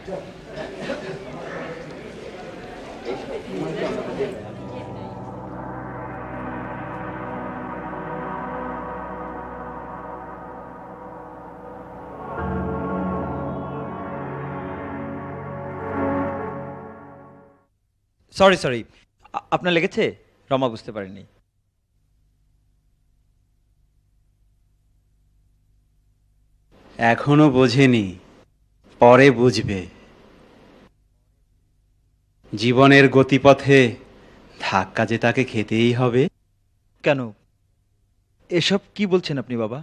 Sorry sorry, আপনার লেগেছে? রমা বুঝতে পারেনি। এখনো বোঝেনি, পরে বুঝবে। জীবনের গতিপথে ধাক্কা যে তাকে খেতেই হবে। কেন, এসব কি বলছেন আপনি বাবা?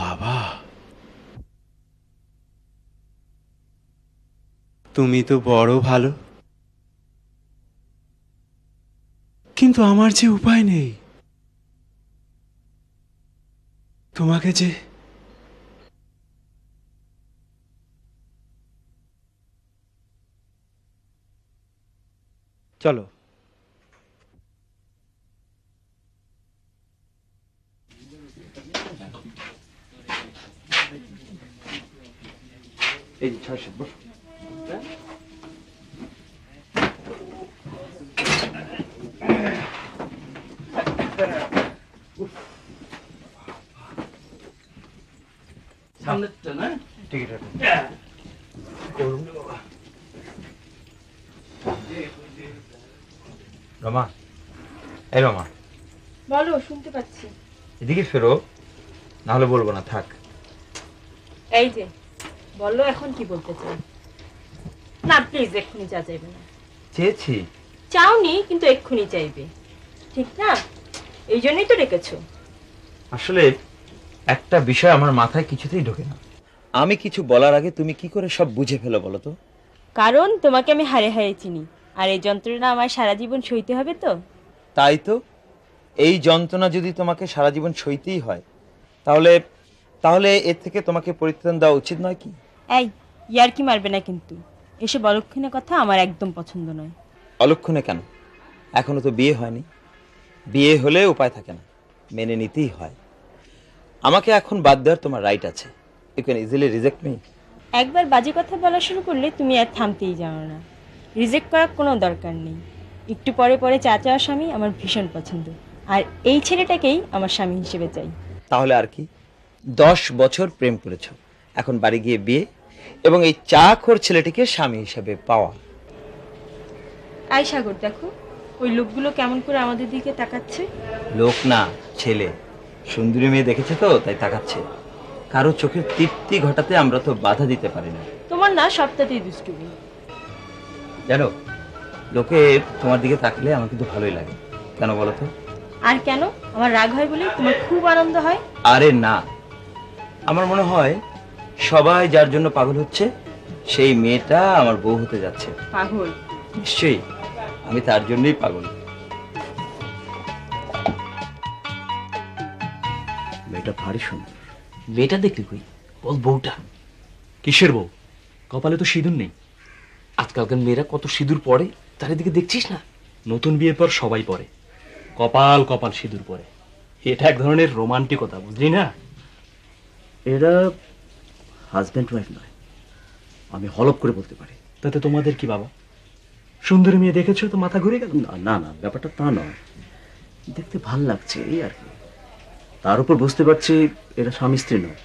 বাবা, তুমি তো বড় ভালো, কিন্তু আমার যে উপায় নেই। তোমাকে যে চলো। এই যে ৬০০ বসো। সামনেরটা না? টিকিট রমা, এই রমা, বলো, শুনতে পাচ্ছি। এদিকে ফেরো, না হলে বলবো না, থাক। এই যে বলো, এখন কি বলতে চাই? না প্লিজ, এক্ষুনি চা চাইবে না। চেয়েছি। চাওনি, কিন্তু এক্ষুনি চাইবে, ঠিক না? এই জন্যই তো ডেকেছো। আসলে একটা বিষয় আমার মাথায় কিছুতেই ঢোকে না। আমি কিছু বলার আগে তুমি কি করে সব বুঝে ফেলো বলো তো? কারণ তোমাকে আমি হারে হারে চিনি, আর এই যন্ত্রণা আমার সারা জীবন সইতে হবে তো। তাই তো, এই যন্ত্রণা যদি তোমাকে সারা জীবন সইতেই হয়, তাহলে তাহলে এর থেকে তোমাকে পরিত্রাণ দেওয়া উচিত নয় কি? এই ইয়ার্কি মারবে না কিন্তু, এসব অলক্ষণের কথা আমার একদম পছন্দ নয়। অলক্ষণে কেন? এখনো তো বিয়ে হয়নি। বিয়ে হলে উপায় থাকে না, মেনে নিতেই হয়। আমাকে এখন বাদ দেওয়ার তোমার রাইট আছে। You can easily reject me. একবার বাজে কথা বলা শুরু করলে তুমি আর থামতেই জানো না। রিজেক্ট করার কোনো দরকার নেই। একটু পরে পরে চা চাওয়া স্বামী আমার ভীষণ পছন্দ, আর এই ছেলেটাকেই আমার স্বামী হিসেবে চাই। তাহলে আর কি, 10 বছর প্রেম করেছো, এখন বাড়ি গিয়ে বিয়ে, এবং এই চাখোর ছেলেটিকে স্বামী হিসেবে পাওয়া। আই সাগর, দেখো ওই লোকগুলো কেমন করে আমাদের দিকে তাকাচ্ছে। লোক না, ছেলে। সুন্দরী মেয়ে দেখেছে তো তাই তাকাচ্ছে। কারো চোখের তৃপ্তি ঘটাতে আমরা তো বাধা দিতে পারি না। তোমার না সপ্তাহতেই দুষ্টুমি। জানো, লোকে তোমার দিকে তাকলে আমার কিন্তু ভালোই লাগে। কেন বলো তো? আর কেন, আমার রাগ হয় বলে তোমার খুব আনন্দ হয়? আরে না, আমার মনে হয় সবাই যার জন্য পাগল হচ্ছে সেই মেয়েটা আমার বউ হতে যাচ্ছে। পাগল? নিশ্চয়ই, আমি তার জন্যই পাগল। মেয়েটা ভারী সুন্দর। মেয়েটা দেখলি কই? বল বউটা। কিসের বউ? কপালে তো সিঁদুর নেই। আজকালকার মেয়েরা কত সিঁদুর পরে, চারিদিকে দেখছিস না? নতুন বিয়ের পর সবাই পরে, কপাল কপাল সিঁদুর পরে। এটা এক ধরনের রোমান্টিকতা, বুঝলি না? এরা হাজব্যান্ড ওয়াইফ নয়, আমি হলপ করে বলতে পারি। তাতে তোমাদের কি বাবা? সুন্দরী মেয়ে দেখেছো তো মাথা ঘুরে গেল? না না না, ব্যাপারটা তা নয়, দেখতে ভাল লাগছে এই আর কি। তার উপর বুঝতে পারছি এরা স্বামী স্ত্রী নয়,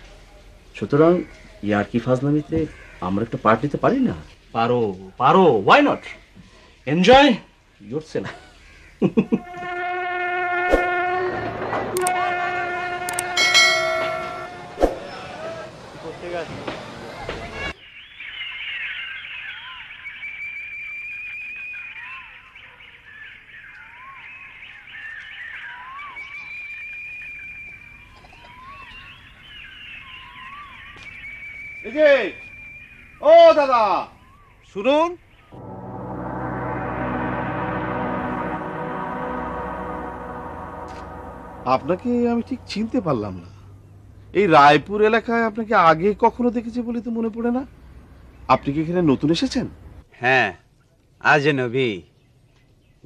সুতরাং ইয়ার কি ফাজলামিতে আমরা একটা পার্ট নিতে পারি না? পারো পারো, ওয়াই নট? Enjoy yourself. এই যে, ও দাদা শুনুন। আপনাকে আমি ঠিক চিনতে পারলাম না। এই রায়পুর এলাকায় আপনাকে আগে কখনো দেখেছি বলে তো মনে পড়ে না। আপনি কি এখানে নতুন এসেছেন? হ্যাঁ, আজ নবী।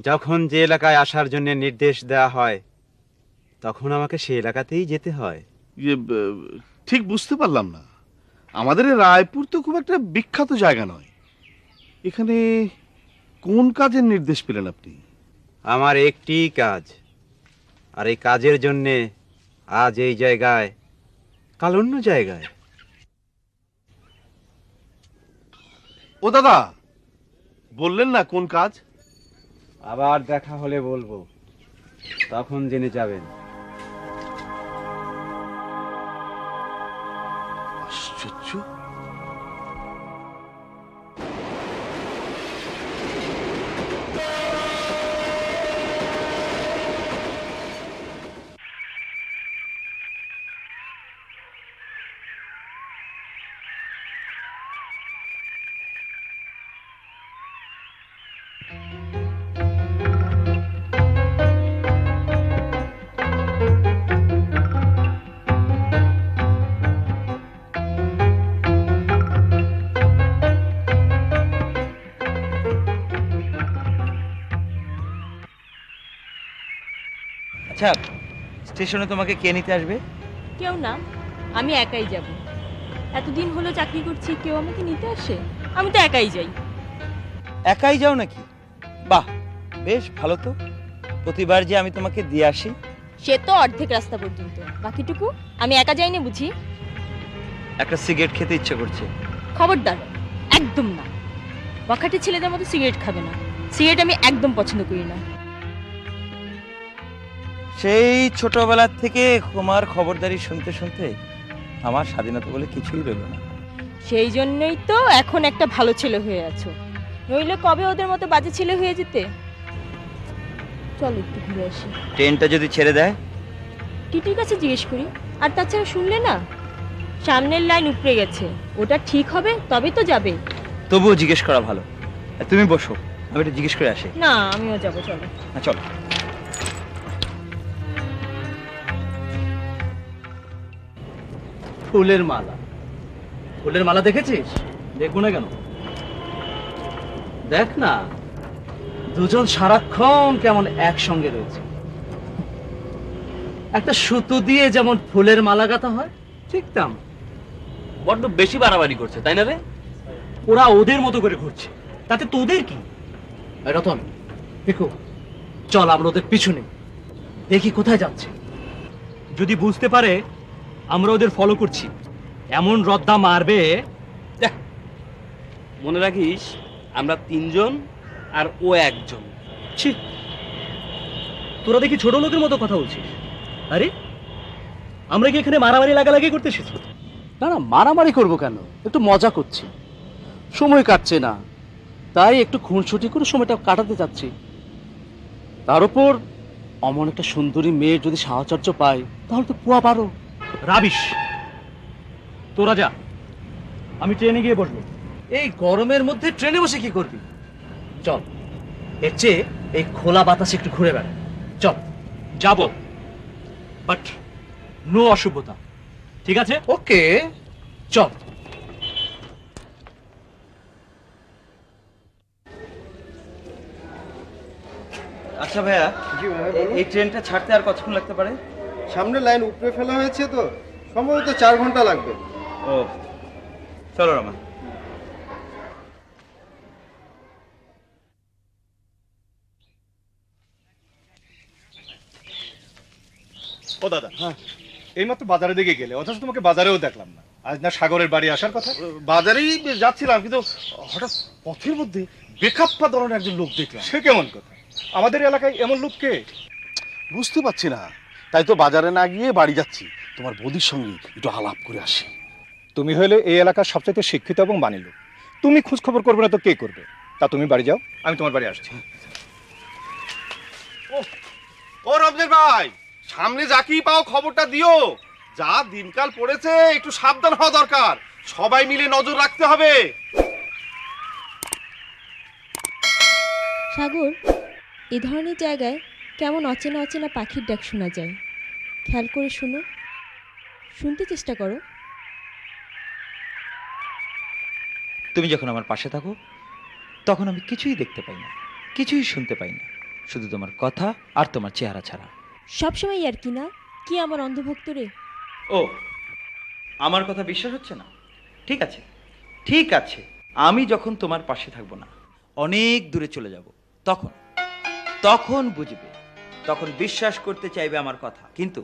যখন যে এলাকায় আসার জন্য নির্দেশ দেওয়া হয় তখন আমাকে সেই এলাকাতেই যেতে হয়। ইয়ে, ঠিক বুঝতে পারলাম না। আমাদের এই রায়পুর তো খুব একটা বিখ্যাত জায়গা নয়, এখানে কোন কাজের নির্দেশ পেলেন আপনি? আমার একটি কাজ, আর এই কাজের জন্যে আজ এই জায়গায়, কাল অন্য জায়গায়। ও দাদা, বললেন না কোন কাজ? আবার দেখা হলে বলবো, তখন জেনে যাবেন। আশ্চর্য। আচ্ছা, স্টেশনে তোমাকে কে নিতে আসবে? কেউ না, আমি একাই যাব। এতদিন হলো চাকরি করছি, কেউ আমাকে নিতে আসে? আমি তো একাই যাই। একাই যাও নাকি? বাহ, বেশ ভালো তো। প্রতিবার যে আমি তোমাকে দিয়ে আসি। সে তো অর্ধেক রাস্তা পর্যন্ত, বাকিটুকু আমি একা যাইনি বুঝি? একটা সিগারেট খেতে ইচ্ছে করছে। খবরদার, একদম না। বখাটে ছেলেদের মতো সিগারেট খাবে না। সিগারেট আমি একদম পছন্দ করি না। সেই ছোটবেলার থেকে তোমার খবরদারি শুনতে শুনতে আমার স্বাধীনতা বলে কিছুই রইল না। সেই জন্যই তো এখন একটা ভালো ছেলে হয়ে আছো, নইলে কবে ওদের মতো বাজে ছেলে হয়ে যেতে। চলো একটু ঘুরে আসি। ট্রেনটা যদি ছেড়ে দেয়? টিটির কাছে জিজ্ঞেস করি। আর তাছাড়া শুনলে না, সামনের লাইন উপড়ে গেছে, ওটা ঠিক হবে তবে তো যাবে। তবুও জিজ্ঞেস করা ভালো। তুমি বসো, আমি একটু জিজ্ঞেস করে আসি। না, আমিও যাবো, চলো। হ্যাঁ চলো। ফুলের মালা, ফুলের মালা দেখেছিস? দেখবো না কেন? দেখ না, দুজন সারাক্ষণ কেমন একসঙ্গে রয়েছে। একটা সুতো দিয়ে যেমন ফুলের মালা গাঁথা হয়, ঠিক তেমন। বড্ড বেশি বাড়াবাড়ি করছে, তাই না রে? ওরা ওদের মতো করে ঘুরছে, তাতে তোদের কি? এই রতন, দেখো, চল আমরা ওদের পিছনে দেখি কোথায় যাচ্ছে। যদি বুঝতে পারে আমরা ওদের ফলো করছি, এমন রদ্দা মারবে। দেখ, মনে রাখিস আমরা 3 জন আর ও 1 জন। ছি, তোরা দেখি ছোট লোকের মতো কথা বলছিস। আরে আমরা কি এখানে মারামারি লাগালাগি করতে এসেছি? না না, মারামারি করবো কেন, একটু মজা করছি, সময় কাটছে না, তাই একটু খুনসুটি করে সময়টা কাটাতে যাচ্ছি। তার উপর অমন একটা সুন্দরী মেয়ের যদি সাহচর্য পাই, তাহলে তো পুয়া পারো। রাবিশ, তোরা যা, আমি ট্রেনে গিয়ে বসবো। এই গরমের মধ্যে ট্রেনে বসে কি করবি? চল, এর চেয়ে এই খোলা বাতাসে একটু ঘুরে বেড়া। চল। যাব, বাট নো অসভ্যতা, ঠিক আছে? ওকে, চল। আচ্ছা ভাইয়া, এই ট্রেনটা ছাড়তে আর কতক্ষণ লাগতে পারে? সামনে লাইন উপরে ফেলা হয়েছে তো সম্ভবত 4 ঘন্টা লাগবে। ও, চলো রমা। ও দাদা, হ্যাঁ, এইমাত্র বাজারের দিকে গেলে, অথচ তোমাকে বাজারেও দেখলাম না। আজ না সাগরের বাড়ি আসার কথা? বাজারেই যাচ্ছিলাম, কিন্তু হঠাৎ পথের মধ্যে বেখাপ্পা ধরনের একজন লোক দেখলাম। সে কেমন কথা? আমাদের এলাকায় এমন লোক কে? বুঝতে পারছি না, তাই তো বাজারে না গিয়ে বাড়ি যাচ্ছি, তোমার বৌদির সঙ্গে একটু আলাপ করে আসি। তুমি হলে এই এলাকার সবচাইতে শিক্ষিত এবং মানি লোক, তুমি খোঁজ খবর করবে না তো কে করবে? তা তুমি বাড়ি যাও, আমি তোমার বাড়ি আসছি। ও রমজান ভাই, সামনে যাকেই পাও খবরটা দিও। যা দিনকাল পড়েছে, একটু সাবধান হওয়া দরকার, সবাই মিলে নজর রাখতে হবে। সাগর, এ ধরনের জায়গায় কেমন অচেনা অচেনা পাখির ডাক শোনা যায়। খেয়াল করে শুনো, শুনতে চেষ্টা করো। তুমি যখন আমার পাশে থাকো, তখন আমি কিছুই দেখতে পাই না, কিছুই শুনতে পাই না, শুধু তোমার কথা আর তোমার চেহারা ছাড়া। সবসময় আর কি না, কি আমার অন্ধভক্ত রে? ও, আমার কথা বিশ্বাস হচ্ছে না? ঠিক আছে, ঠিক আছে, আমি যখন তোমার পাশে থাকবো না, অনেক দূরে চলে যাব, তখন তখন বুঝবে, তখন বিশ্বাস করতে চাইবে আমার কথা, কিন্তু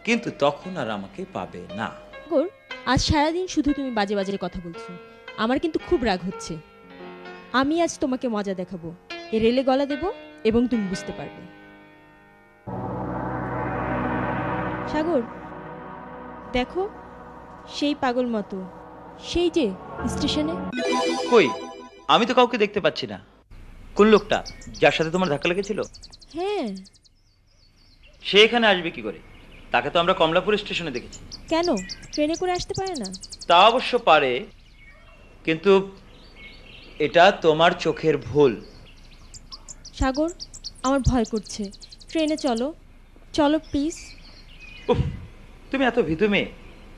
কিন্তু তখন আর আমাকে পাবে না। সাগর, আজ সারাদিন শুধু তুমি বাজে বাজে কথা বলছো, আমার কিন্তু খুব রাগ হচ্ছে। আমি আজ তোমাকে মজা দেখাবো, এ রেলে গলা দেব এবং তুমি বুঝতে পারবে। সাগর, দেখো সেই পাগল মতো, সেই যে স্টেশনে। কই, আমি তো কাউকে দেখতে পাচ্ছি না। কোন লোকটা যার সাথে তোমার ধাক্কা লেগেছিল? হ্যাঁ। সে এখানে আসবে কি করে? তাকে তো আমরা কমলাপুর স্টেশনে দেখেছি। কেন, ট্রেনে করে আসতে পারে না? তা অবশ্য পারে, কিন্তু এটা তোমার চোখের ভুল। সাগর, আমার ভয় করছে, ট্রেনে চলো, চলো প্লিজ। উফ, তুমি এত ভীতু মেয়ে,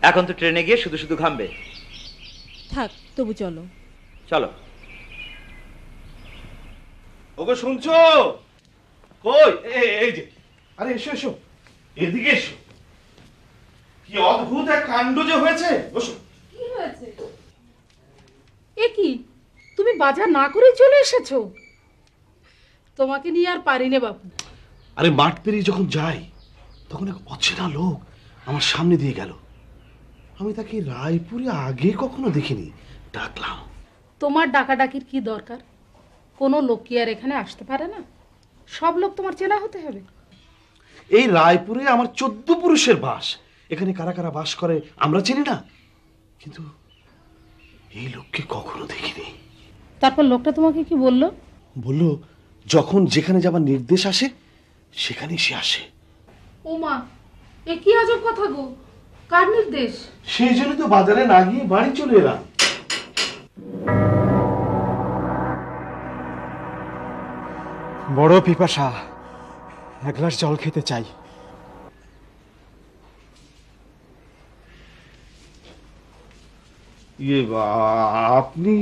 এখন তো ট্রেনে গিয়ে শুধু শুধু ঘামবে। থাক, তবু চলো। চলো। ওগো শুনছো? কই, এই যে, আরে এসো এসো, এদিকে এসো। কি অদ্ভুত এক কাণ্ড যে হয়েছে। বসো। কি হয়েছে? এ কি, তুমি বাজার না করেই চলে এসেছো? তোমাকে নিয়ে আর পারি না বাবু। আরে মাঠ পেরিয়ে যখন যাই, তখন এক অচেনা লোক আমার সামনে দিয়ে গেল। আমি তাকে রায়পুরে আগে কখনো দেখিনি, ডাকলাম। তোমার ডাকাডাকির কি দরকার? কোনো লোক কি আর এখানে আসতে পারে না? সব লোক তোমার চেনা হতে হবে? এই রায়পুরে আমার 14 পুরুষের বাস, এখানে কারা কারা বাস করে আমরা চিনি না, কিন্তু এই লোককে কখনো দেখিনি। তারপর লোকটা তোমাকে কি বলল? বলল যখন যেখানে যাবার নির্দেশ আসে সেখানেই সে আসে। ও মা, এ কি আজব কথা গো! কার নির্দেশ? সেই জন্য তো বাজারে না গিয়ে বাড়ি চলে এলাম। বড় পিপাসা, এক গ্লাস জল খেতে চাই। আপনি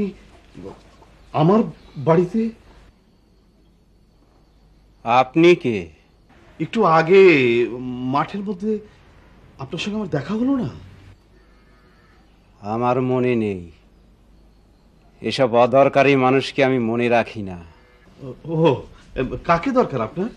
আমার বাড়িতে? আপনি কে? একটু আগে মাঠের মধ্যে আপনার সঙ্গে আমার দেখা হলো না? আমার মনে নেই, এসব অদরকারি মানুষকে আমি মনে রাখি না। ও, কাকে দরকার আপনার?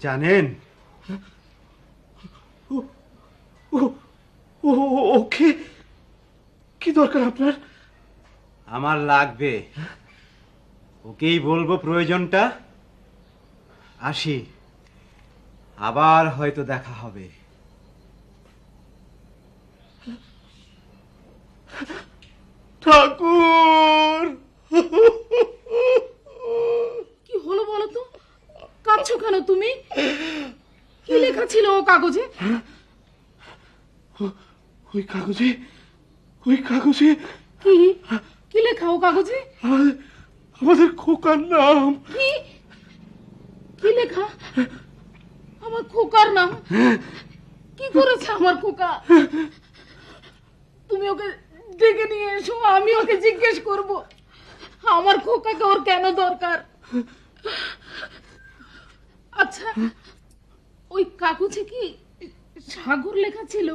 জানেন, ওকে কি দরকার আপনার? আমার লাগবে, ওকেই বলবো প্রয়োজনটা। আসি, আবার হয়তো দেখা হবে। ঠাকুর! কি হলো বলো তো? কাঁদছো কেন তুমি? কি লেখা ছিল ও কাগজে? ওই কাগজে, ওই কাগজে কি কি লেখা ও কাগজে? আমাদের খোকার নাম। কি কি লেখা? আমার খোকার নাম? কি করেছে আমার খোকা? তুমি ওকে ডেকে নিয়ে এসো, আমি ওকে জিজ্ঞেস করব আমার খোকাকে ওর কেন দরকার। আচ্ছা, ওই কাগজে কি সাগর লেখা ছিল?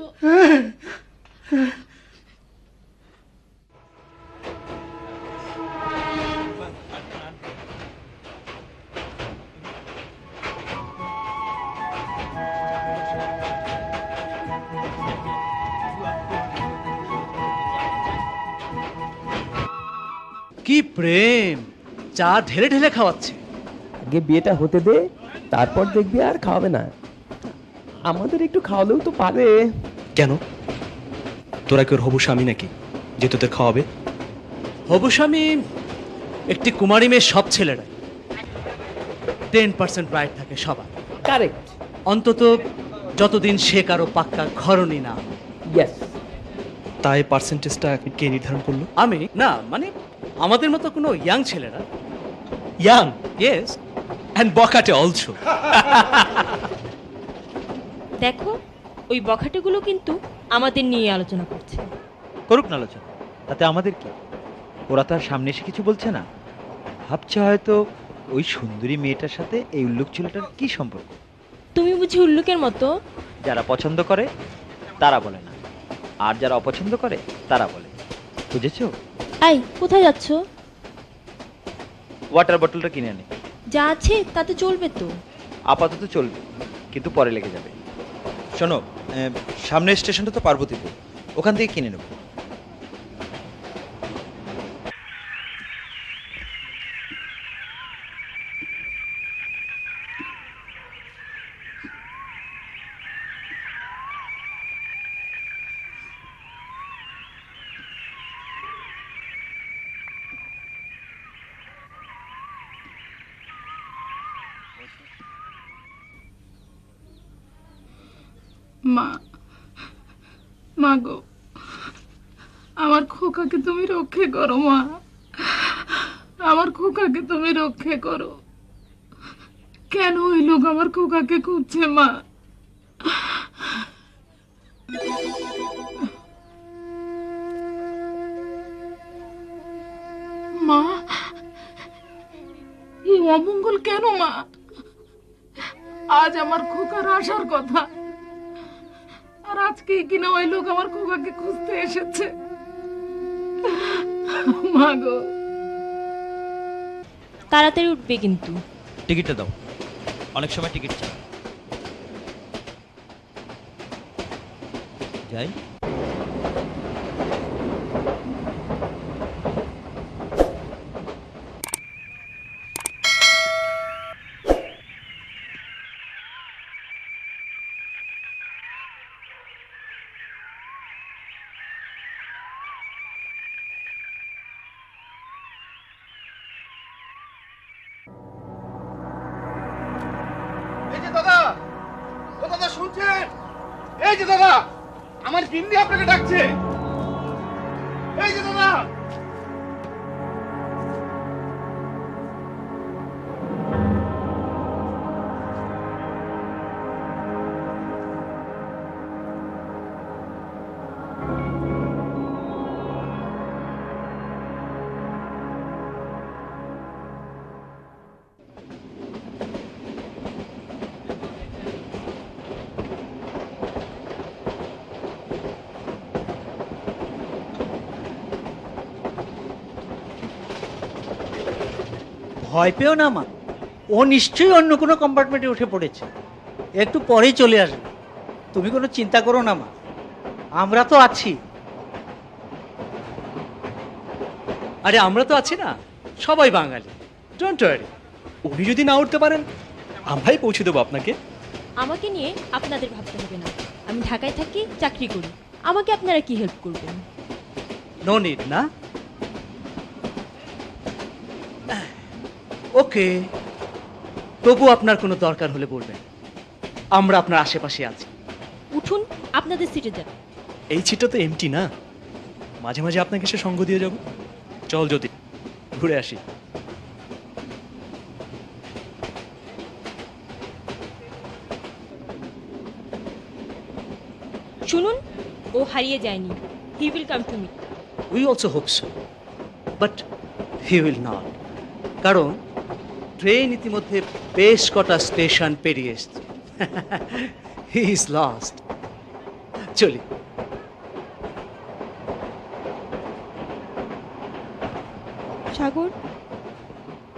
কি প্রেম, চা ঢেলে ঢেলে খাওয়াচ্ছে। আগে বিয়েটা হতে দে, তারপর দেখবি আর খাওয়াবে না। আমাদের একটু খাওয়ালেও তো পারে। কেন, তোরা কি ওর হবু স্বামী নাকি যে তোদের খাওয়াবে? হবু স্বামী একটি কুমারী মেয়ে সব ছেলেরা 10% রাইট থাকে সবার। কারেক্ট। অন্তত যতদিন সে কারো পাক্কা ঘরণী না। ইয়েস। তাই পার্সেন্টেজটা কে নির্ধারণ করলো? আমি না, মানে আমাদের মতো কোনো ইয়াং ছেলেরা ইয়াং, ইয়েস, অ্যান্ড বখাটে অলসো। দেখো, ওই বখাটেগুলো কিন্তু আমাদের নিয়ে আলোচনা করছে। করুক না আলোচনা, তাতে আমাদের কি? ওরা তো আর সামনে এসে কিছু বলছে না, ভাবছে হয়তো ওই সুন্দরী মেয়েটার সাথে এই উল্লুক ছেলেটার কি সম্পর্ক। তুমি বুঝি উল্লুকের মতো? যারা পছন্দ করে তারা বলে না, আর যারা অপছন্দ করে তারা বলে, বুঝেছো? আই, কোথায় যাচ্ছ? ওয়াটার বোতলটা কিনে আনে। যা আছে তাতে চলবে তো? আপাতত চলবে, কিন্তু পরে লেগে যাবে। শোনো, সামনের স্টেশনটা তো পার্বতীপুর, ওখান থেকে কিনে নেবো। মা, মা গো, আমার খোকাকে তুমি রক্ষে করো মা, আমার খোকাকে তুমি রক্ষে করো। কেন ওই লোক আমার খোকাকে খুঁজছে মা? মা, এই অমঙ্গল কেন মা? আজ আমার খোকার আসার কথা, আর আজকে কিনা ওই লোক আমার খোকাকে খুঁজতে এসেছে। মা গো, তাড়াতাড়ি উঠবে কিন্তু। টিকিটটা দাও, অনেক সময় টিকিট চাই। যাই। এই যে দাদা, ও দাদা শুনছেন? এই যে দাদা, আমার গিন্নি আপনাকে ডাকছে। এই যে দাদা। ভয় পেও না মা, ও নিশ্চয়ই অন্য কোনো কম্পার্টমেন্টে উঠে পড়েছে, একটু পরেই চলে আসবে। তুমি কোনো চিন্তা করো না মা, আমরা তো আছি। আরে আমরা তো আছি না, সবাই বাঙালি, ডোন্ট ওয়ারি। উনি যদি না উঠতে পারেন, আমরাই পৌঁছে দেবো আপনাকে। আমাকে নিয়ে আপনাদের ভাবতে হবে না, আমি ঢাকায় থাকি, চাকরি করি, আমাকে আপনারা কি হেল্প করবেন? নো নিড না। ওকে, তবু আপনার কোনো দরকার হলে বলবেন, আমরা আপনার আশেপাশে আছি। উঠুন, আপনাদের সিটে যান। এই সিটটা তো এমটি না, মাঝে মাঝে আপনাকে সে সঙ্গ দিয়ে যাব। চল যদি ঘুরে আসি। শুনুন, ও হারিয়ে যায়নি, he will come to me. We also hope so, but he will not, কারণ ট্রেন ইতিমধ্যে বেশ কটা স্টেশন পেরিয়ে এসছে। He is lost. চলি। সাগর,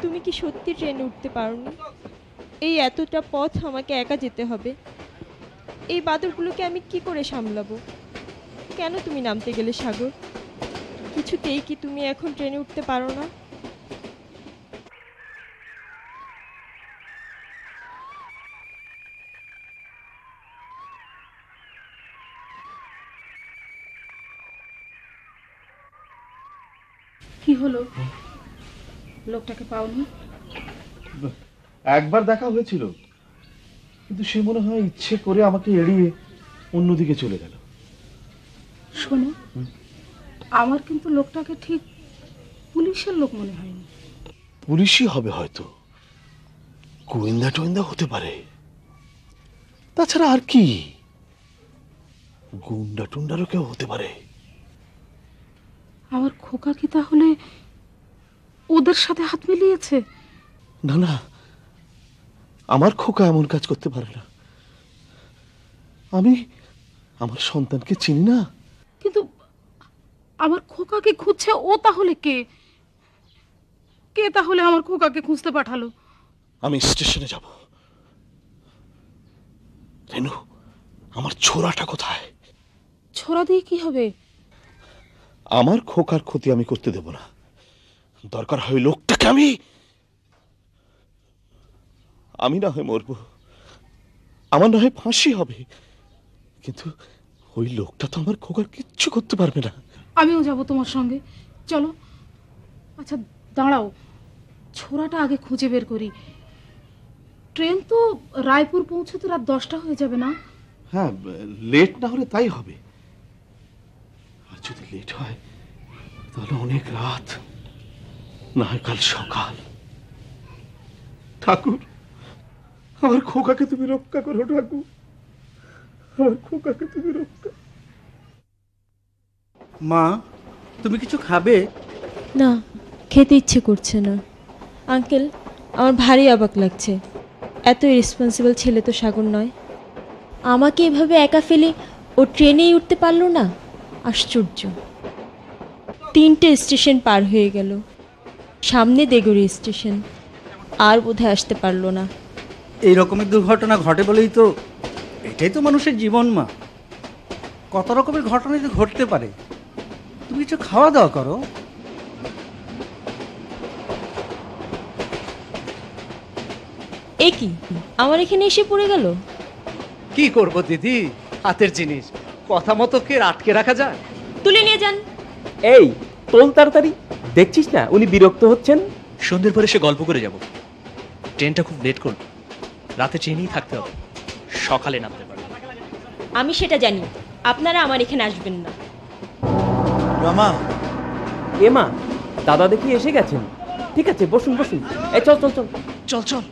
তুমি কি সত্যি ট্রেনে উঠতে পারোনি? এই এতটা পথ আমাকে একা যেতে হবে, এই বাদরগুলোকে আমি কি করে সামলাবো? কেন তুমি নামতে গেলে সাগর? কিছুতেই কি তুমি এখন ট্রেনে উঠতে পারো না? কি হলো? লোকটাকে পাওনি? একবার দেখা হয়েছিল, কিন্তু সে মনে হয় ইচ্ছে করে আমাকে এড়িয়ে অন্যদিকে চলে গেল। শোনো, আমার কিন্তু লোকটাকে ঠিক পুলিশের লোক মনে হয়নি। পুলিশই হবে হয়তো, গোয়েন্দা টোয়েন্দা হতে পারে, তাছাড়া আর কি, গুন্ডা টুন্ডারও কেউ হতে পারে। আমার খোকা কি তাহলে ওদের সাথে হাত মিলিয়েছে? না না, আমার খোকা এমন কাজ করতে পারে না। আমি আমার সন্তানকে চিনি না। কিন্তু আমার খোকাকে খুঁজছে ও, তাহলে কে? কে তাহলে আমার খোকাকে খুঁজতে পাঠালো? আমি স্টেশনে যাব। রেনু, আমার ছোড়াটা কোথায়? ছোড়া দিয়ে কি হবে? আমার খোকার ক্ষতি আমি করতে দেব না। দরকার হয় লোকটাকে আমি না হয় মরব, আমার না হয় ফাঁসি হবে, কিন্তু ওই লোকটা তো আমার খোকার কিচ্ছু করতে পারবে না। আমিও যাব তোমার সঙ্গে, চলো। আচ্ছা দাঁড়াও, ছোড়াটা আগে খুঁজে বের করি। ট্রেন তো রায়পুর পৌঁছতে রাত 10টা হয়ে যাবে না? হ্যাঁ, লেট না হলে তাই হবে। আর যদি লেট হয় তাহলে অনেক রাত, না হয় কাল সকাল। ঠাকুর, আমার খোকাকে তুমি রক্ষা করো ঠাকুর, আমার খোকাকে তুমি রক্ষা। মা, তুমি কিছু খাবে? না, খেতে ইচ্ছে করছে না। আঙ্কেল, আমার ভারী অবাক লাগছে। এত রেসপন্সিবল ছেলে তো সাগর নয়। আমাকে এভাবে একা ফেলে ও ট্রেনেই উঠতে পারলো না। আশ্চর্য। 3টে স্টেশন পার হয়ে গেল, সামনে দেগরি স্টেশন, আর বোধহয় আসতে পারলো না। এই রকমের দুর্ঘটনা ঘটে বলেই তো, এটাই তো মানুষের জীবন মা। কত রকমের ঘটনাই তো ঘটতে পারে। তুমি কিছু খাওয়া দাওয়া করো। এ কি, আমার এখানে এসে পড়ে গেল? কি করব দিদি, হাতের জিনিস, কথা মতো কে আটকে রাখা যায়? তুলে নিয়ে যান। এই তোল তাড়াতাড়ি, দেখছিস না উনি বিরক্ত হচ্ছেন। সন্ধ্যের পরে সে গল্প করে যাব। ট্রেনটা খুব লেট করল, রাতে ট্রেনেই থাকতে হবে, সকালে নামতে পারবে। আমি সেটা জানি, আপনারা আমার এখানে আসবেন না। রমা, এ মা, দাদা দেখি এসে গেছেন। ঠিক আছে, বসুন বসুন। এই চল চল চল চল চল।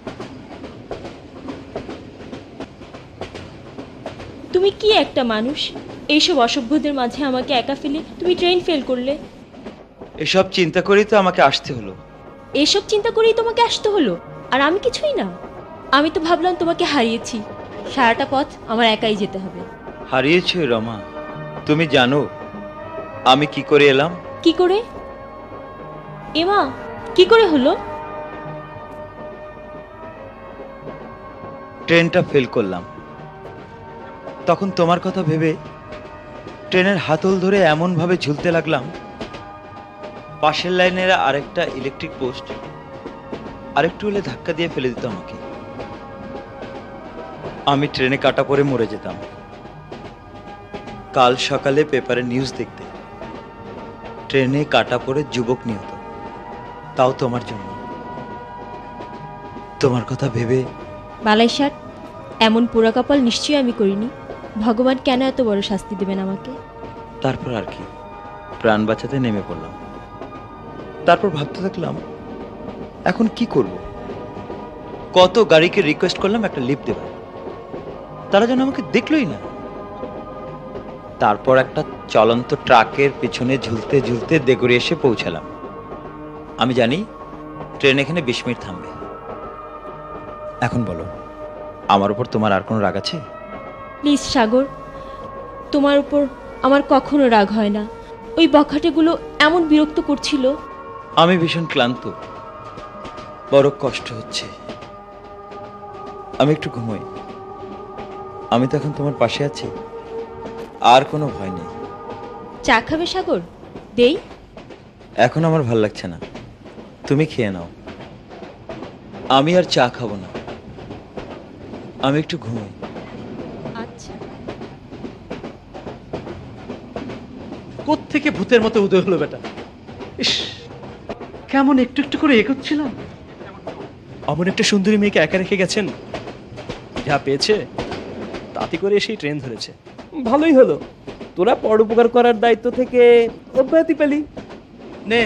তুমি কি একটা মানুষ, এইসব অসভ্যদের মাঝে আমাকে একা ফেলে তুমি ট্রেন ফেল করলে। এসব চিন্তা করেই তো আমাকে আসতে হলো। এসব চিন্তা করেই তোমাকে আসতে হলো? আর আমি কিছুই না। আমি তো ভাবলাম তোমাকে হারিয়েছি, সারাটা পথ আমার একাই যেতে হবে। হারিয়েছো রমা? তুমি জানো আমি কি করে এলাম? কি করে? এমা, কি করে হলো? ট্রেনটা ফেল করলাম, তখন তোমার কথা ভেবে ট্রেনের হাতল ধরে এমনভাবে ঝুলতে লাগলাম, পাশের লাইনের আরেকটা ইলেকট্রিক পোস্ট আরেকটু হলে ধাক্কা দিয়ে ফেলে দিত আমাকে। আমি ট্রেনে কাটা পড়ে মরে যেতাম। কাল সকালে পেপারে নিউজ দেখতে, ট্রেনে কাটা পড়ে যুবক নিহত, তাও তোমার জন্য। তোমার কথা ভেবে বালাইশাট, এমন পোড়া কপাল নিশ্চয়ই আমি করিনি। ভগবান কেন এত বড় শাস্তি দেবেন আমাকে? তারপর আর কি, প্রাণ বাঁচাতে নেমে পড়লাম। তারপর ভাবতে থাকলাম এখন কি করব। কত গাড়িকে রিকোয়েস্ট করলাম একটা লিফট দেবার, তারা যেন আমাকে দেখলই না। তারপর একটা চলন্ত ট্রাকের পিছনে ঝুলতে ঝুলতে দেগরে এসে পৌঁছালাম। আমি জানি ট্রেন এখানে 20 মিনিট থামবে। এখন বলো, আমার উপর তোমার আর কোনো রাগ আছে? প্লিজ সাগর, তোমার উপর আমার কখনো রাগ হয় না। ওই বখাটেগুলো এমন বিরক্ত করছিল। আমি ভীষণ ক্লান্ত, বড় কষ্ট হচ্ছে, আমি একটু ঘুমোই। আমি তো এখন তোমার পাশে আছি, আর কোনো ভয় নেই। চা খাবে সাগর? দেই? এখন আমার ভাল লাগছে না, তুমি খেয়ে নাও। আমি আর চা খাবো না, আমি একটু ঘুমোই। আচ্ছা। কোত্থেকে ভূতের মতো উদয় হলো বেটা। ইস, কেমন একটু একটু করে এগোচ্ছিলাম। অমন একটা সুন্দরী মেয়েকে একা রেখে গেছেন, যা পেয়েছে তাতে করে এসেই ট্রেন ধরেছে। ভালোই হলো, তোরা পরোপকার করার দায়িত্ব থেকে অব্যাহতি পেলি। নে,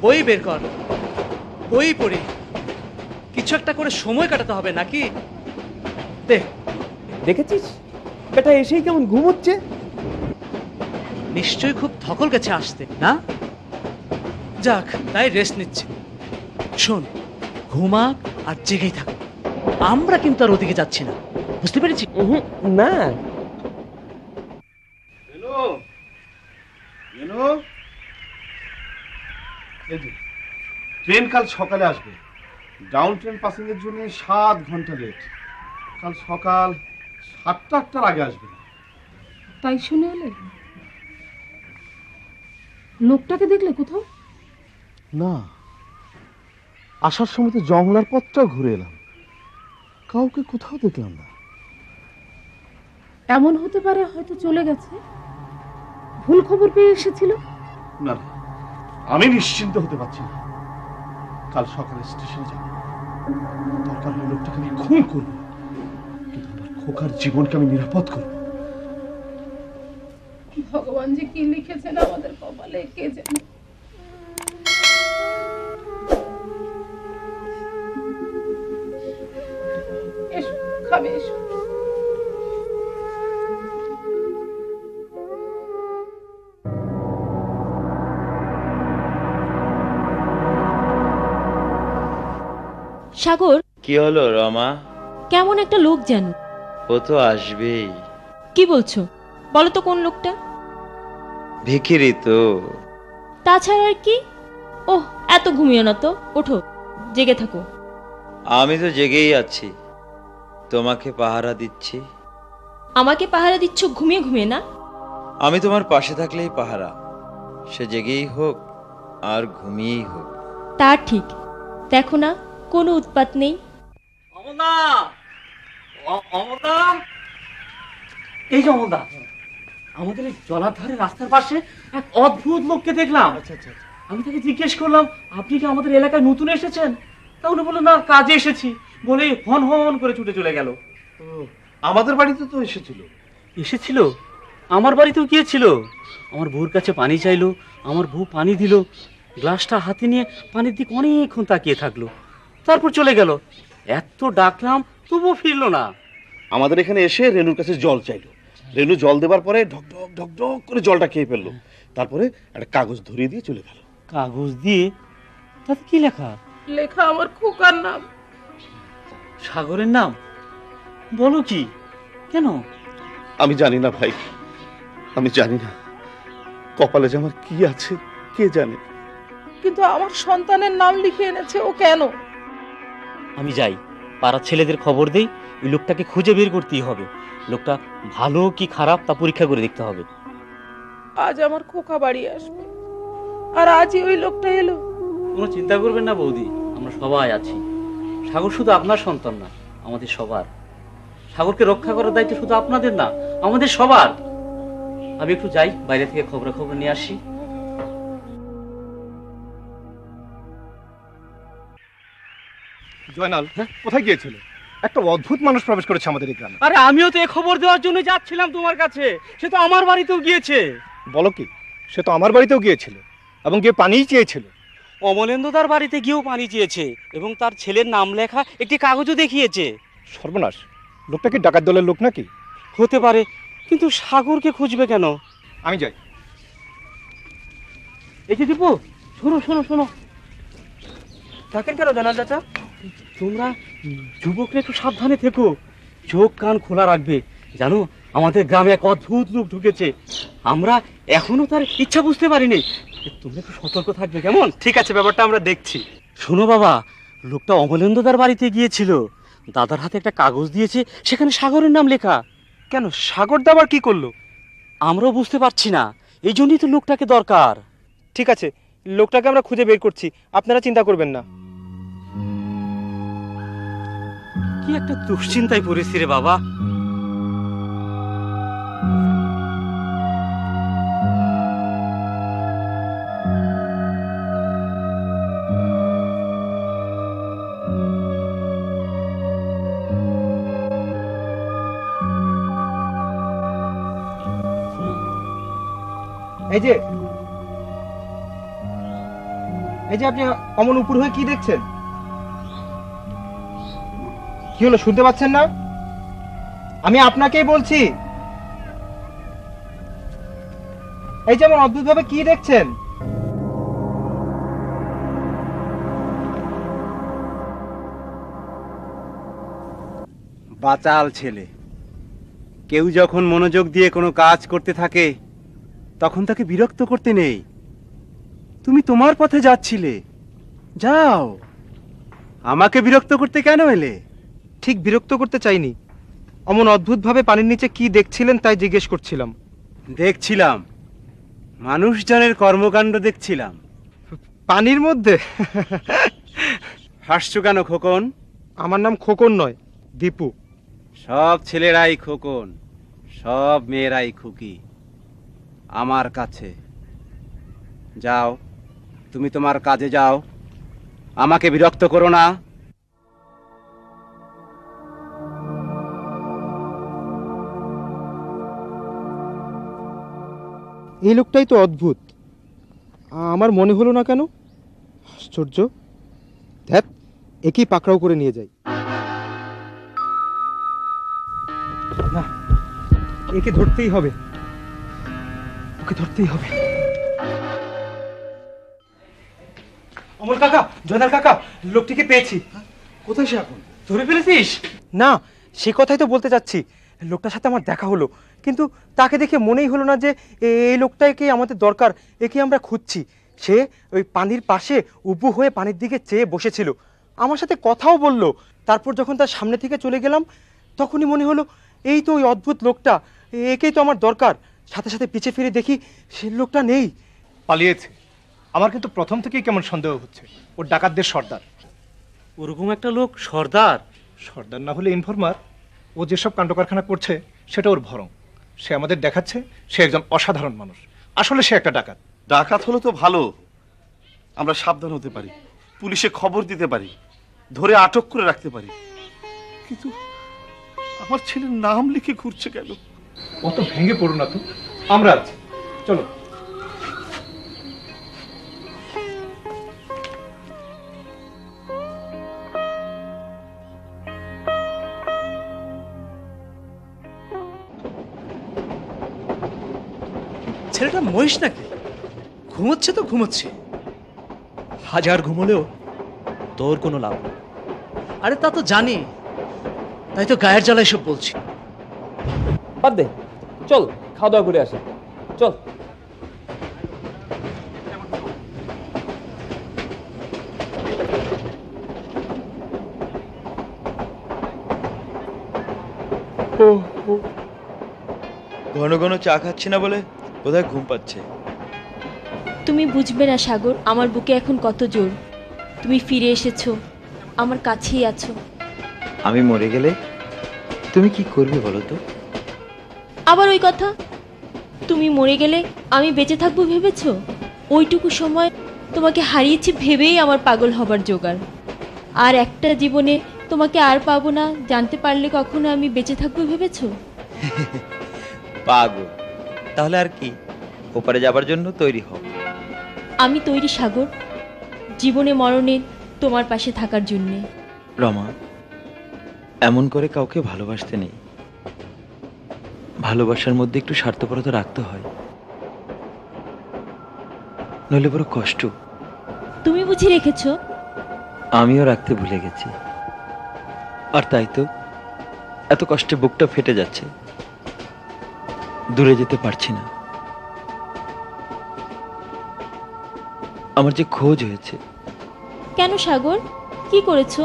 বই বের কর। বই পড়ি, কিছু একটা করে সময় কাটাতে হবে নাকি? দেখ, দেখেছিস বেটা এসেই কেমন ঘুমোচ্ছে। নিশ্চয়ই খুব ধকল গেছে আসতে, না? যাক, তাই রেস্ট নিচ্ছে। শোন, ঘুমাক আর জেগেই থাক, আমরা কিন্তু আর ওদিকে যাচ্ছি না, বুঝতে পেরেছি? না, ট্রেন কাল সকালে আসবে। ডাউন ট্রেন পাসিং এর জন্য 7 ঘন্টা লেট। কাল সকাল 7টা-8টার আগে আসবে। তাই শুনে এলে? লোকটাকে দেখলে কোথাও? না, আসার সময় তো জংলার পথটাও ঘুরে এলাম, কাউকে কোথাও দেখলাম না। এমন হতে পারে হয়তো চলে গেছে, ভুল খবর পেয়ে এসেছিল। না না, আমি নিশ্চিন্ত হতে পারছি না। কাল সকালে স্টেশনে যাব, দরকার হলে লোকটাকে আমি খুন করব, কিন্তু আমার খোকার জীবনকে আমি নিরাপদ করব। ভগবান যে কি লিখেছেন আমাদের কপালে কে জানে। এসো, খাবে এসো। সাগর, কি হলো রমা? কেমন একটা লোক যেন। ও তো আসবেই। কি বলছো? বলো তো কোন লোকটা? ভিখিরি তো। তাছাড়া আর কি? ওহ, এত ঘুমিও না তো, ওঠো, জেগে থাকো। আমি তো জেগেই আছি, তোমাকে পাহারা দিচ্ছি। আমাকে পাহারা দিচ্ছ ঘুমিয়ে ঘুমিয়ে না? আমি তোমার পাশে থাকলেই পাহারা, সে জেগেই হোক আর ঘুমিয়েই হোক। তা ঠিক, দেখো না কোনো উৎপাত নেই। অমলদা, অমলদা, এই যে অমলদা, আমাদের এই জলাধারে রাস্তার পাশে এক অদ্ভুত লোককে দেখলাম। আমি তাকে জিজ্ঞেস করলাম, আপনি কি আমাদের এলাকায় নতুন এসেছেন? তা উনি বললো, না, কাজে এসেছি, বলে হন হন করে ছুটে চলে গেল। আমাদের বাড়িতে তো এসেছিল। এসেছিল? আমার বাড়িতেও গিয়েছিল। আমার বউর কাছে পানি চাইলো, আমার বউ পানি দিল, গ্লাসটা হাতে নিয়ে পানির দিকে অনেকক্ষণ তাকিয়ে থাকলো, তারপর চলে গেল। এত ডাকলাম তবুও ফিরলো না। আমাদের এখানে এসে রেনুর কাছে জল চাইলো। রেনু জল দেবার পরে ঢক ঢক ঢক ঢক করে জলটা খেয়ে ফেললো, তারপরে একটা কাগজ ধরিয়ে দিয়ে চলে গেল। কাগজ দিয়ে? তাতে কি লেখা? লেখা আমার খোকার নাম। সাগরের নাম? বলো কি? কেন? আমি জানি না ভাই, আমি জানি না কপালে যে আমার কি আছে কে জানে। কিন্তু আমার সন্তানের নাম লিখে এনেছে ও কেন? আমি যাই, পাড়ার ছেলেদের খবর দেই, ওই লোকটাকে খুঁজে বের করতেই হবে। লোকটা ভালো কি খারাপ তা পরীক্ষা করে দেখতে হবে। আজ আমার খোকা বাড়ি আসবে, আর আজই ওই লোকটা এলো। কোনো চিন্তা করবেন না বৌদি, আমরা সবাই আছি। সাগর শুধু আপনার সন্তান না, আমাদের সবার। সাগরকে রক্ষা করার দায়িত্ব শুধু আপনাদের না, আমাদের সবার। আমি একটু যাই, বাইরে থেকে খবর নিয়ে আসি। জয়নাল, কোথায় গিয়েছিল? একটা অদ্ভুত মানুষ প্রবেশ করেছে আমাদের এই গ্রামে। আরে আমিও তো এই খবর দেওয়ার জন্য যাচ্ছিলাম তোমার কাছে, সে তো আমার বাড়িতেও গিয়েছে। বলো কি? সে তো আমার বাড়িতেও গিয়েছিল এবং গিয়ে পানিই চেয়েছিল। অমলেন্দুদার বাড়িতে গিয়েও পানি চেয়েছে এবং তার ছেলের নাম লেখা একটি কাগজও দেখিয়েছে। সর্বনাশ, লোকটা কি ডাকাত দলের লোক নাকি? হতে পারে, কিন্তু সাগরকে খুঁজবে কেন? আমি যাই। এই যে দীপু, শোনো শোনো শোনো। থাকেন কেন জানা চাচা? তোমরা যুবকরা একটু সাবধানে থেকো, চোখ কান খোলা রাখবে। জানো, আমাদের গ্রামে এক অদ্ভুত লোক ঢুকেছে, আমরা এখনো তার ইচ্ছা বুঝতে পারিনি। তোমরা একটু সতর্ক থাকবে, কেমন? ঠিক আছে, ব্যাপারটা আমরা দেখছি। শোনো বাবা, লোকটা অমলেন্দুদার বাড়িতে গিয়েছিল, দাদার হাতে একটা কাগজ দিয়েছে, সেখানে সাগরের নাম লেখা। কেন, সাগর দাবার কি করলো? আমরাও বুঝতে পারছি না, এই জন্যই তো লোকটাকে দরকার। ঠিক আছে, লোকটাকে আমরা খুঁজে বের করছি, আপনারা চিন্তা করবেন না। কি একটা দুশ্চিন্তায় পড়েছি রে বাবা। এই যে এই যে আপনি অমন উপর হয়ে কি দেখছেন? কি হলো, শুনতে পাচ্ছেন না? আমি আপনাকেই বলছি। এই যে এমন অদ্ভুত ভাবে কি দেখছেন? বাচাল ছেলে, কেউ যখন মনোযোগ দিয়ে কোনো কাজ করতে থাকে তখন তাকে বিরক্ত করতে নেই। তুমি তোমার পথে যাচ্ছিলে, যাও। আমাকে বিরক্ত করতে কেন এলে? ঠিক বিরক্ত করতে চাইনি, অমন অদ্ভুত ভাবে পানির নিচে কি দেখছিলেন তাই জিজ্ঞেস করছিলাম। দেখছিলাম মানুষজনের কর্মকাণ্ড দেখছিলাম। পানির মধ্যে? হাসছো কেন খোকন? আমার নাম খোকন নয়, দীপু। সব ছেলেরাই খোকন, সব মেয়েরাই খুকি আমার কাছে। যাও, তুমি তোমার কাজে যাও, আমাকে বিরক্ত করো না। এই লোকটাই তো অদ্ভুত, আমার মনে হলো না কেন? আশ্চর্য। ধ্যাত, একই পাকড়াও করে নিয়ে যাই। না, একে ধরতেই হবে, ওকে ধরতেই হবে। অমল কাকা, জয়নাল কাকা, লোকটিকে পেয়েছি। কোথায় সে এখন? ধরে ফেলেছিস? না, সে কথাই তো বলতে যাচ্ছি। লোকটার সাথে আমার দেখা হলো, কিন্তু তাকে দেখে মনেই হলো না যে এই লোকটাকে আমাদের দরকার, একে আমরা খুঁজছি। সে ওই পানির পাশে উবু হয়ে পানির দিকে চেয়ে বসেছিল, আমার সাথে কথাও বললো। তারপর যখন তার সামনে থেকে চলে গেলাম তখনই মনে হলো এই তো ওই অদ্ভুত লোকটা, একেই তো আমার দরকার। সাথে সাথে পিছে ফিরে দেখি সে লোকটা নেই, পালিয়েছে। আমার কিন্তু প্রথম থেকেই কেমন সন্দেহ হচ্ছে ওর ডাকাতদের সর্দার। ওরকম একটা লোক সর্দার? সর্দার না হলে ইনফরমার। ও যেসব কাণ্ড কারখানা করছে সেটা ওর ভরং। সে আমাদের দেখাচ্ছে সে একজন অসাধারণ মানুষ, আসলে সে একটা ডাকাত। ডাকাত হলো তো ভালো, আমরা সাবধান হতে পারি, পুলিশে খবর দিতে পারি, ধরে আটক করে রাখতে পারি। কিন্তু আমার ছেলের নাম লিখে ঘুরছে কেন? অত ভেঙে পড়ো না তো, আমরা আছি, চলো। ছেলেটা মহিষ নাকি? ঘুমোচ্ছে তো ঘুমোচ্ছে, হাজার ঘুমোলেও তোর কোনো লাভ নেই। আরে তা তো জানি, তাই তো গায়ের জ্বালায় সব বলছি। বাদ দে, চল খাওয়া দাওয়া করে আসে, চল। ঘন ঘন চা খাচ্ছি না বলে বোধহয় ঘুম পাচ্ছে। তুমি বুঝবে না সাগর, আমার বুকে এখন কত জোর। তুমি ফিরে এসেছো, আমার কাছেই আছো। আমি মরে গেলে তুমি কি করবে বলো তো? আবার ওই কথা, তুমি মরে গেলে আমি বেঁচে থাকবো ভেবেছো? ওইটুকু সময় তোমাকে হারিয়েছি ভেবেই আমার পাগল হবার জোগাড়। আর একটা জীবনে তোমাকে আর পাবো না জানতে পারলে কখনো আমি বেঁচে থাকবো ভেবেছো? পাগল? তাহলে আর কি, ওপারে যাবার জন্য তৈরি হও। আমি তৈরি সাগর, জীবনে মরণে তোমার পাশে থাকার জন্যে। রমা, এমন করে কাউকে ভালোবাসতে নেই। ভালোবাসার মধ্যে একটু স্বার্থপরতা রাখতে হয়, নইলে বড় কষ্ট। তুমি বুঝি রেখেছো? আমিও রাখতে ভুলে গেছি, আর তাই তো এত কষ্টে বুকটা ফেটে যাচ্ছে, দূরে যেতে পারছি না। আমার যে খোঁজ হয়েছে। কেন সাগর, কি করেছো?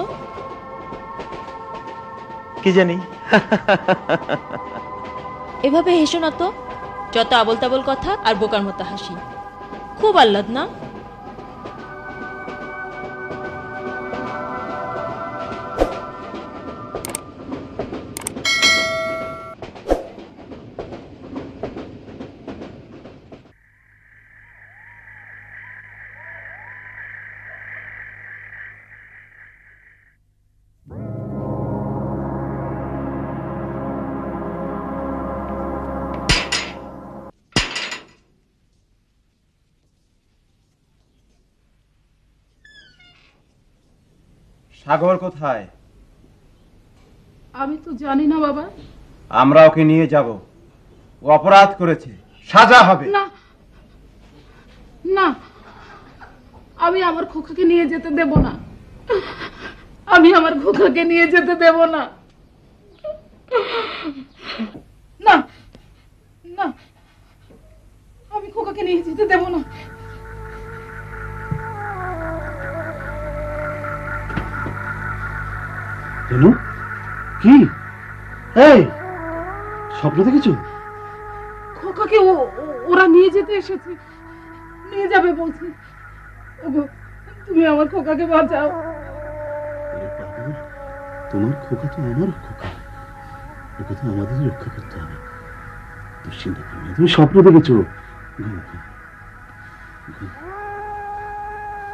কি জানি। এভাবে হেসো না তো, যত আবল তাবল কথা আর বোকার মতো হাসি। খুব আহ্লাদ না? সাগর কোথায়? আমি তো জানি না বাবা। আমরা ওকে নিয়ে যাব। ও অপরাধ করেছে, সাজা হবে। না না, আমি আমার খোকাকে নিয়ে যেতে দেব না। আমি আমার খোকাকে নিয়ে যেতে দেব না। না না, আমি খোকাকে নিয়ে যেতে দেব না। রেনু, কি এই স্বপ্ন দেখেছো? খোকাকে ওরা নিয়ে যেতে এসেছে, নিয়ে যাবে বলছে। ওগো, তুমি আমার খোকাকে বাঁচাও। তোমার খোকা তো আমার খোকা, ওকে তো আমাদের রক্ষা করতে হবে। দুশ্চিন্তা করো না, তুমি স্বপ্ন দেখেছো।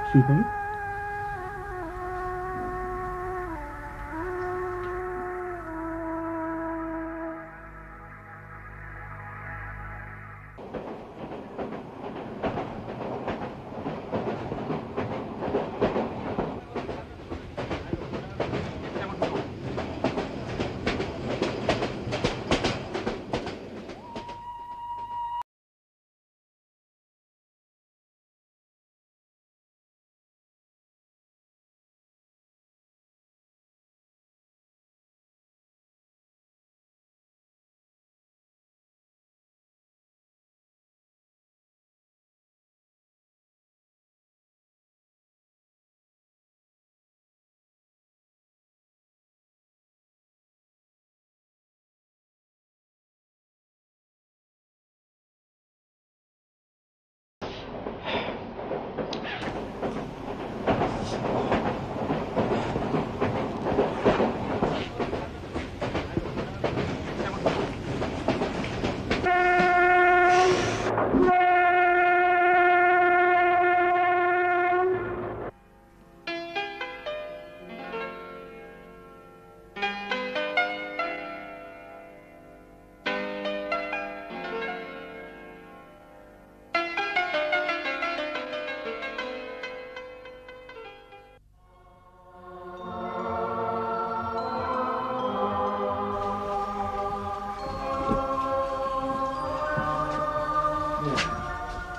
শুয়ে পড়ো।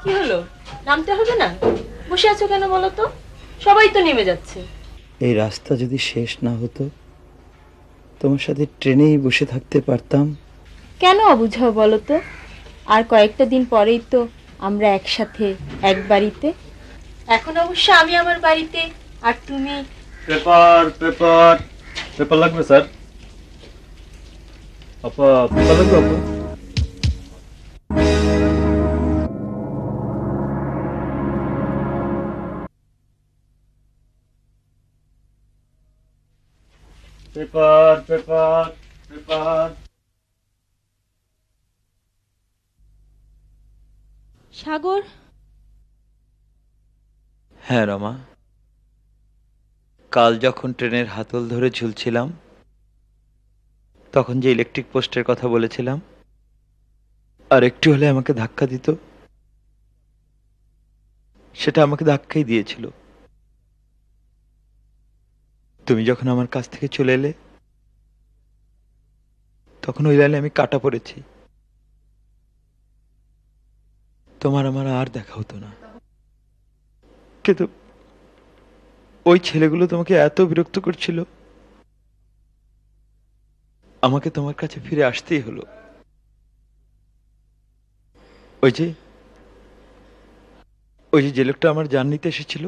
কি হলো, নামতে হবে না? বসে আছো কেন বলো তো? সবাই তো নেমে যাচ্ছে। এই রাস্তা যদি শেষ না হতো, তোমার সাথে ট্রেনেই বসে থাকতে পারতাম। কেন অবুঝাও বলো তো? আর কয়েকটা দিন পরেই তো আমরা একসাথে এক বাড়িতে। এখন অবশ্য আমি আমার বাড়িতে আর তুমি। পেপার পেপার পেপার লাগবে স্যার। আপা পেপার লাগবে আপা? Paper paper paper. সাগর। হ্যাঁ রমা, কাল যখন ট্রেনের হাতল ধরে ঝুলছিলাম, তখন যে ইলেকট্রিক পোস্টের কথা বলেছিলাম, আর একটু হলে আমাকে ধাক্কা দিত, সেটা আমাকে ধাক্কাই দিয়েছিল। তুমি যখন আমার কাছ থেকে চলে এলে, তখন ওই লাইনে আমি কাটা পড়েছি। তোমার আমার আর দেখা হতো না। কিন্তু ওই ছেলেগুলো তোমাকে এত বিরক্ত করছিল, আমাকে তোমার কাছে ফিরে আসতেই হলো। ওই যে যে লোকটা আমার জান নিতে এসেছিল,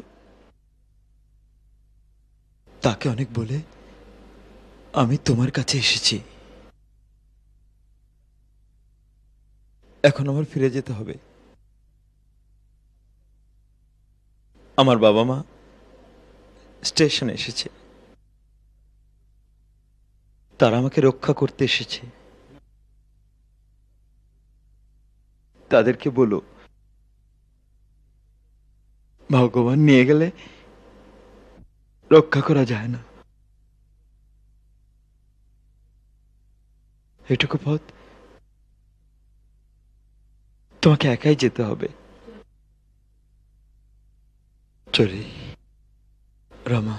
তাকে অনেক বলে আমি তোমার কাছে এসেছি। এখন আমার ফিরে যেতে হবে। আমার বাবা মা স্টেশনে এসেছে, তারা আমাকে রক্ষা করতে এসেছে। তাদেরকে বলো, ভগবান নিয়ে গেলে রক্ষা করা যায় না। এটুকু পথ তোমাকে একাই যেতে হবে। চলি রমা।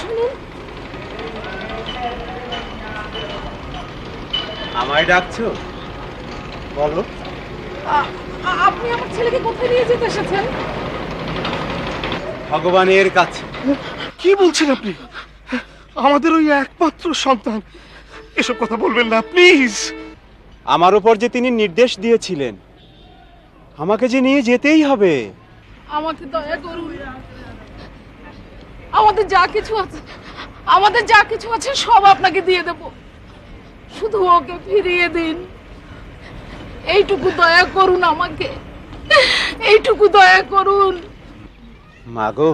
শুনুন। আমায় ডাকছো? বলো। আপনি আমার ছেলেকে কোথায় নিয়ে যেতে এসেছেন? ভগবানের কাছে। কি বলছেন আপনি? আমাদের ওই একমাত্র সন্তান, এসব কথা বলবেন না প্লিজ। আমার উপর যে তিনি নির্দেশ দিয়েছিলেন, আমাকে যে নিয়ে যেতেই হবে। আমাকে দয়া করুন, আমাদের যা কিছু আছে সব আপনাকে দিয়ে দেব, শুধু ওকে ফিরিয়ে দিন। এইটুকু দয়া করুন আমাকে, এইটুকু দয়া করুন। মাগো,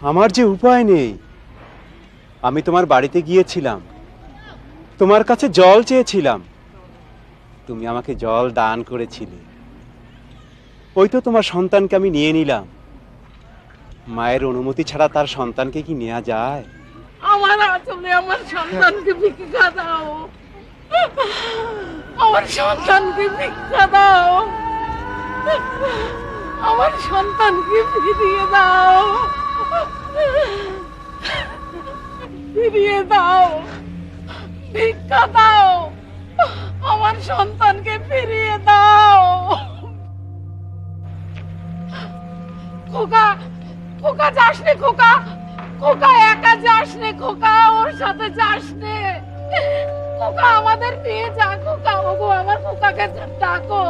আমার যে উপায় নেই। আমি তোমার বাড়িতে গিয়েছিলাম, তোমার কাছে জল চেয়েছিলাম, তুমি আমাকে জল দান করেছিলে। ওই তো তোমার সন্তানকে আমি নিয়ে নিলাম। মায়ের অনুমতি ছাড়া তার সন্তানকে কি নেওয়া যায়? আমার আঁচলে আমার সন্তানকে ভিক্ষা দাও, আমার সন্তানকে ভিক্ষা দাও, আমার সন্তানকে ফিরিয়ে দাও, ফিরিয়ে দাও, ভিক্ষা দাও, আমার সন্তানকে ফিরিয়ে দাও। খোকা, খোকা যাস নে, খোকা, খোকা একা যাস নে, খোকা ওর সাথে যাস নে, খোকা আমাদের নিয়ে যা, খোকা। ওগো আমার খোকাকে ডাকো,